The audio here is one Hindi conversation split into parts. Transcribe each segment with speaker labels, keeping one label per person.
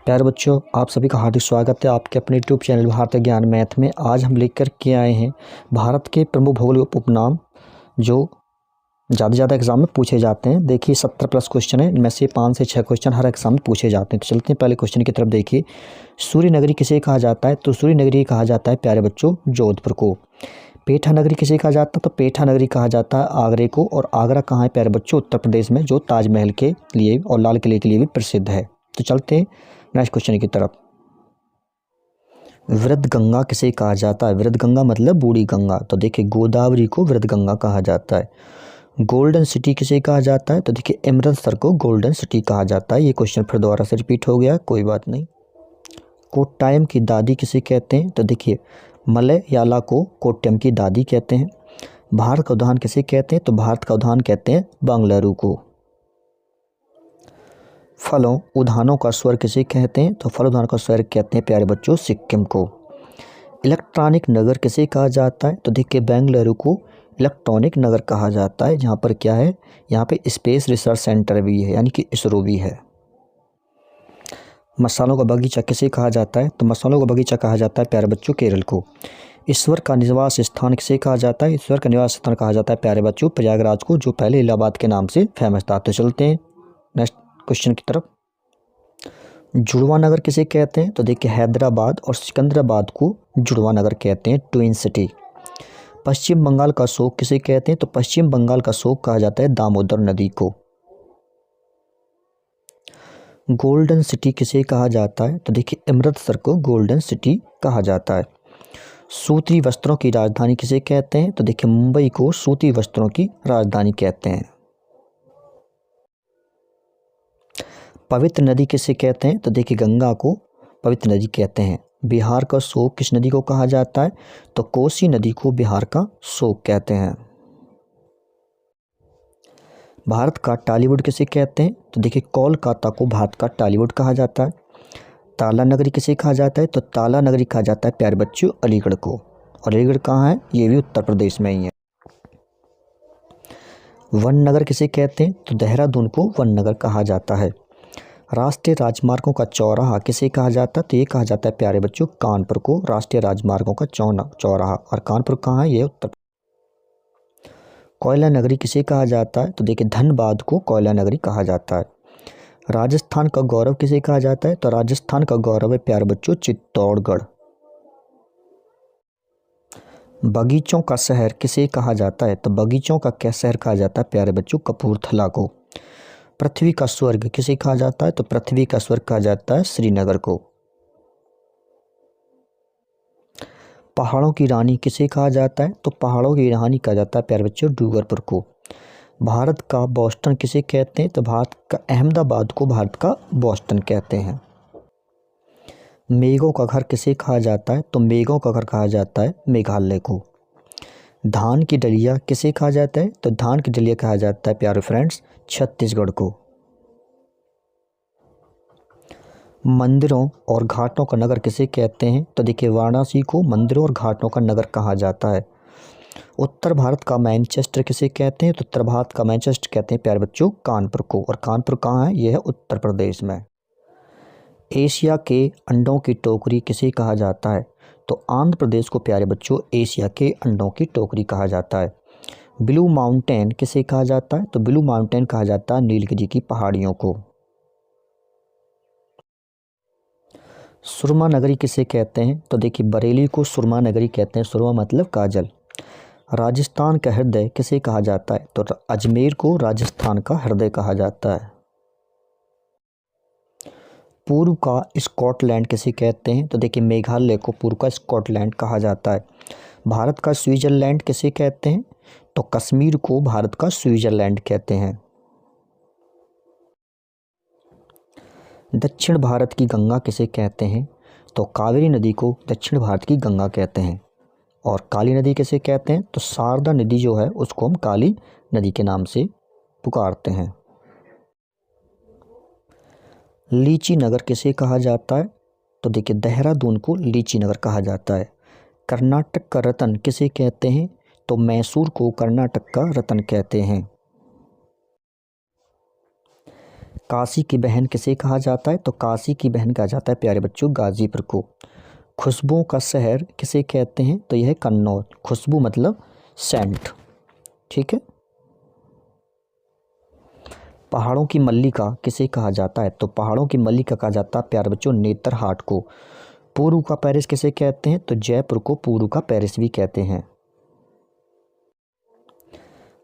Speaker 1: प्यारे बच्चों, आप सभी का हार्दिक स्वागत है आपके अपने यूट्यूब चैनल भारतीय ज्ञान मैथ में। आज हम लेकर के आए हैं भारत के प्रमुख भौगोलिक उपनाम जो ज़्यादा से ज़्यादा एग्जाम में पूछे जाते हैं। देखिए 70+ क्वेश्चन है, इनमें से 5 से 6 क्वेश्चन हर एग्जाम में पूछे जाते हैं। तो चलते हैं पहले क्वेश्चन की तरफ। देखिए, सूर्य नगरी किसे कहा जाता है? तो सूर्य नगरी कहा जाता है प्यारे बच्चों जोधपुर को। पेठा नगरी किसे कहा जाता है? तो पेठा नगरी कहा जाता है आगरे को। और आगरा कहाँ है प्यारे बच्चों? उत्तर प्रदेश में, जो ताजमहल के लिए और लाल किले के लिए भी प्रसिद्ध है। तो चलते हैं नेक्स्ट क्वेश्चन की तरफ। वृद्ध गंगा किसे कहा जाता है? वृद्ध गंगा मतलब बूढ़ी गंगा। तो देखिए गोदावरी को वृद्ध गंगा कहा जाता है। गोल्डन सिटी किसे कहा जाता है? तो देखिए अमृतसर को गोल्डन सिटी कहा जाता है। ये क्वेश्चन फिर दोबारा से रिपीट हो गया, कोई बात नहीं। कोट्टायम की दादी किसे कहते हैं? तो देखिए मलयाला को कोट्टयम की दादी कहते हैं। भारत का उद्यान किसे कहते हैं? तो भारत का उद्यान कहते हैं बंगलुरु को। फलों उद्यानों का स्वर्ग किसे कहते हैं? तो फल उद्यानों का स्वर्ग कहते हैं प्यारे बच्चों सिक्किम को। इलेक्ट्रॉनिक नगर किसे कहा जाता है? तो देखिए बेंगलुरु को इलेक्ट्रॉनिक नगर कहा जाता है। जहाँ पर क्या है, यहाँ पे स्पेस रिसर्च सेंटर भी है, यानी कि इसरो भी है। मसालों का बगीचा किसे कहा जाता है? तो मसालों का बगीचा कहा जाता है प्यारे बच्चों केरल को। ईश्वर का निवास स्थान किसे कहा जाता है? ईश्वर का निवास स्थान कहा जाता है प्यारे बच्चों प्रयागराज को, जो पहले इलाहाबाद के नाम से फेमस था। तो चलते हैं नेक्स्ट क्वेश्चन की तरफ। जुड़वा नगर किसे कहते हैं? तो देखिए हैदराबाद और सिकंदराबाद को जुड़वा नगर कहते हैं, ट्विन सिटी। पश्चिम बंगाल का शोक किसे कहते हैं? तो पश्चिम बंगाल का शोक कहा जाता है दामोदर नदी को। गोल्डन सिटी किसे कहा जाता है? तो देखिए अमृतसर को गोल्डन सिटी कहा जाता है। सूती वस्त्रों की राजधानी किसे कहते हैं? तो देखिए मुंबई को सूती वस्त्रों की राजधानी कहते हैं। पवित्र नदी किसे कहते हैं? तो देखिए गंगा को पवित्र नदी कहते हैं। बिहार का शोक किस नदी को कहा जाता है? तो कोसी नदी को बिहार का शोक कहते हैं। भारत का टॉलीवुड किसे कहते हैं? तो देखिए कोलकाता को भारत का टॉलीवुड कहा जाता है। ताला नगरी किसे कहा जाता है? तो ताला नगरी कहा जाता है प्यारे बच्चों अलीगढ़ को। और अलीगढ़ कहाँ है? ये भी उत्तर प्रदेश में ही है। वन नगर किसे कहते हैं? तो देहरादून को वन नगर कहा जाता है। राष्ट्रीय राजमार्गों का चौराहा किसे कहा जाता है? तो ये कहा जाता है प्यारे बच्चों कानपुर को राष्ट्रीय राजमार्गों का चौराहा। और कानपुर कहाँ है? ये उत्तर। कोयला नगरी किसे कहा जाता है? तो देखिए धनबाद को कोयला नगरी कहा जाता है। राजस्थान का गौरव किसे कहा जाता है? तो राजस्थान का गौरव है प्यारे बच्चों चित्तौड़गढ़। बगीचों का शहर किसे कहा जाता है? तो बगीचों का क्या शहर कहा जाता है प्यारे बच्चों? कपूरथला को। पृथ्वी का स्वर्ग किसे कहा जाता है? तो पृथ्वी का स्वर्ग कहा जाता है श्रीनगर को। पहाड़ों की रानी किसे कहा जाता है? तो पहाड़ों की रानी कहा जाता है प्यारे बच्चों डूंगरपुर को। भारत का बोस्टन किसे कहते हैं? तो भारत का अहमदाबाद को भारत का बोस्टन कहते हैं। मेघों का घर किसे कहा जाता है? तो मेघों का घर कहा जाता है मेघालय को। धान की डलिया किसे कहा जाता है? तो धान की डलिया कहा जाता है प्यारे फ्रेंड्स छत्तीसगढ़ को। मंदिरों और घाटों का नगर किसे कहते हैं? तो देखिए वाराणसी को मंदिरों और घाटों का नगर कहा जाता है। उत्तर भारत का मैनचेस्टर किसे कहते हैं? तो उत्तर भारत का मैनचेस्टर कहते हैं प्यारे बच्चों कानपुर को। और कानपुर कहाँ है? यह है उत्तर प्रदेश में। एशिया के अंडों की टोकरी किसे कहा जाता है? तो आंध्र प्रदेश को प्यारे बच्चों एशिया के अंडों की टोकरी कहा जाता है। ब्लू माउंटेन किसे कहा जाता है? तो ब्लू माउंटेन कहा जाता है नीलगिरी की पहाड़ियों को। सुरमा नगरी किसे कहते हैं? तो देखिए बरेली को सुरमा नगरी कहते हैं। सुरमा मतलब काजल। राजस्थान का हृदय किसे कहा जाता है? तो अजमेर को राजस्थान का हृदय कहा जाता है। पूर्व का स्कॉटलैंड किसे कहते हैं? तो देखिए मेघालय को पूर्व का स्कॉटलैंड कहा जाता है। भारत का स्विट्जरलैंड किसे कहते हैं? तो कश्मीर को भारत का स्विट्जरलैंड कहते हैं। दक्षिण भारत की गंगा किसे कहते हैं? तो कावेरी नदी को दक्षिण भारत की गंगा कहते हैं। और काली नदी किसे कहते हैं? तो शारदा नदी जो है उसको हम काली नदी के नाम से पुकारते हैं। लीची नगर किसे कहा जाता है? तो देखिए देहरादून को लीची नगर कहा जाता है। कर्नाटक का रतन किसे कहते हैं? तो मैसूर को कर्नाटक का रतन कहते हैं। काशी की बहन किसे कहा जाता है? तो काशी की बहन कहा जाता है प्यारे बच्चों गाजीपुर को। खुशबुओं का शहर किसे कहते हैं? तो यह है कन्नौज। खुशबू मतलब सेंट, ठीक है। पहाड़ों की मल्लिका किसे कहा जाता है? तो पहाड़ों की मल्लिका कहा जाता है प्यारे बच्चों नेतरहाट को। पूर्व का पेरिस किसे कहते हैं? तो जयपुर को पूर्व का पेरिस भी कहते हैं।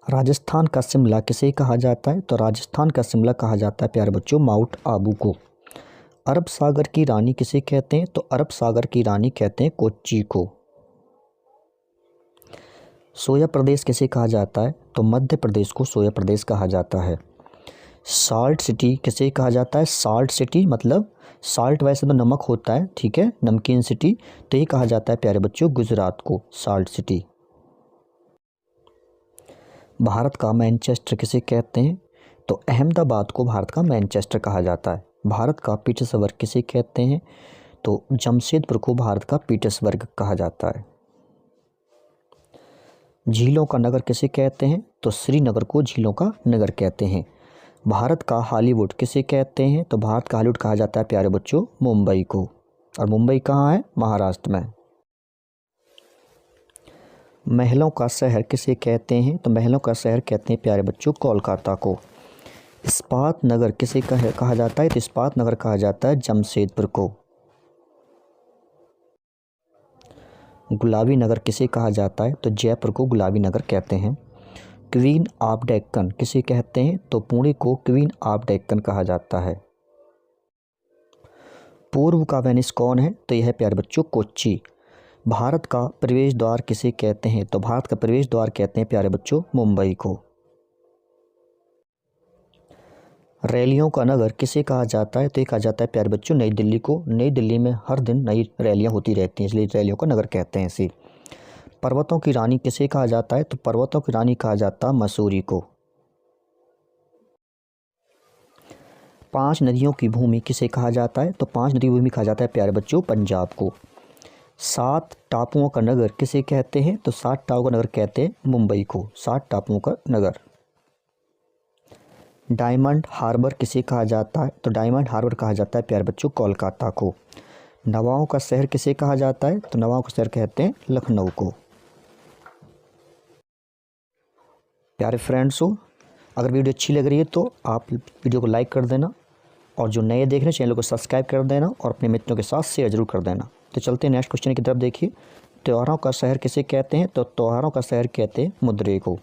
Speaker 1: राजस्थान का शिमला किसे कहा जाता है? तो राजस्थान का शिमला कहा जाता है प्यारे बच्चों माउंट आबू को। अरब सागर की रानी किसे कहते हैं? तो अरब सागर की रानी कहते हैं कोच्चि को। सोया प्रदेश किसे कहा जाता है? तो मध्य प्रदेश को सोया प्रदेश कहा जाता है। साल्ट सिटी किसे कहा जाता है? साल्ट सिटी मतलब साल्ट वैसे तो नमक होता है, ठीक है, नमकीन सिटी, तो ये कहा जाता है प्यारे बच्चों गुजरात को साल्ट सिटी। भारत का मैनचेस्टर किसे कहते हैं? तो अहमदाबाद को भारत का मैनचेस्टर कहा जाता है। भारत का पीटर्सबर्ग किसे कहते हैं? तो जमशेदपुर को भारत का पीटर्सबर्ग कहा जाता है। झीलों का नगर किसे कहते हैं? तो श्रीनगर को झीलों का नगर कहते हैं। भारत का हॉलीवुड किसे कहते हैं? तो भारत का हॉलीवुड कहा जाता है प्यारे बच्चों मुंबई को। और मुंबई कहाँ है? महाराष्ट्र में। महलों का शहर किसे कहते हैं? तो महलों का शहर कहते हैं प्यारे बच्चों कोलकाता को। इस्पात नगर किसे कहा जाता है? तो इस्पात नगर कहा जाता है जमशेदपुर को। गुलाबी नगर किसे कहा जाता है? तो जयपुर को गुलाबी नगर कहते हैं। क्वीन ऑफ डेक्कन किसे कहते हैं? तो पुणे को क्वीन ऑफ डेक्कन कहा जाता है। पूर्व का वेनिस कौन है? तो यह है प्यारे बच्चों कोच्चि। भारत का प्रवेश द्वार किसे कहते हैं? तो भारत का प्रवेश द्वार कहते हैं प्यारे बच्चों मुंबई को। रैलियों का नगर किसे कहा जाता है? तो ये कहा जाता है प्यारे बच्चों नई दिल्ली को। नई दिल्ली में हर दिन नई रैलियां होती रहती हैं, इसलिए रैलियों का नगर कहते हैं इसे। पर्वतों की रानी किसे कहा जाता है? तो पर्वतों की रानी कहा जाता है मसूरी को। 5 नदियों की भूमि किसे कहा जाता है? तो 5 नदियों की भूमि कहा जाता है प्यारे बच्चों पंजाब को। 7 टापुओं का नगर किसे कहते हैं? तो 7 टापुओं का नगर कहते हैं मुंबई को। 7 टापुओं का नगर। डायमंड हार्बर किसे कहा जाता है? तो डायमंड हार्बर कहा जाता है प्यारे बच्चों कोलकाता को। नवाओं का शहर किसे कहा जाता है? तो नवाओं का शहर कहते हैं लखनऊ को। प्यारे फ्रेंड्स हो, अगर वीडियो अच्छी लग रही है तो आप वीडियो को लाइक कर देना, और जो नए देख रहे हैं चैनल को सब्सक्राइब कर देना, और अपने मित्रों के साथ शेयर जरूर कर देना। तो चलते हैं नेक्स्ट क्वेश्चन की तरफ। देखिए, त्योहारों का शहर किसे कहते हैं? तो त्योहारों का शहर कहते हैं मदुरै को।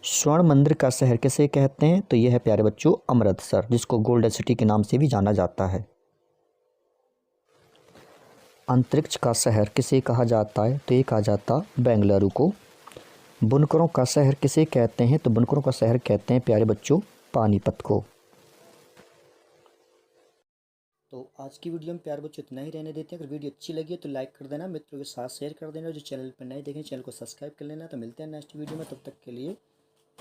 Speaker 1: स्वर्ण मंदिर का शहर किसे कहते हैं? तो यह है प्यारे बच्चों अमृतसर, जिसको गोल्डन सिटी के नाम से भी जाना जाता है। अंतरिक्ष का शहर किसे कहा जाता है? तो ये कहा जाता बेंगलुरु को। बुनकरों का शहर किसे कहते हैं? तो बुनकरों का शहर कहते हैं प्यारे बच्चों पानीपत को। तो आज की वीडियो में प्यारे बच्चों इतना ही रहने देते हैं। अगर वीडियो अच्छी लगी है तो लाइक कर देना, मित्रों के साथ शेयर कर देना, जो चैनल पर नए देखें चैनल को सब्सक्राइब कर लेना। तो मिलते हैं नेक्स्ट वीडियो में, तब तक के लिए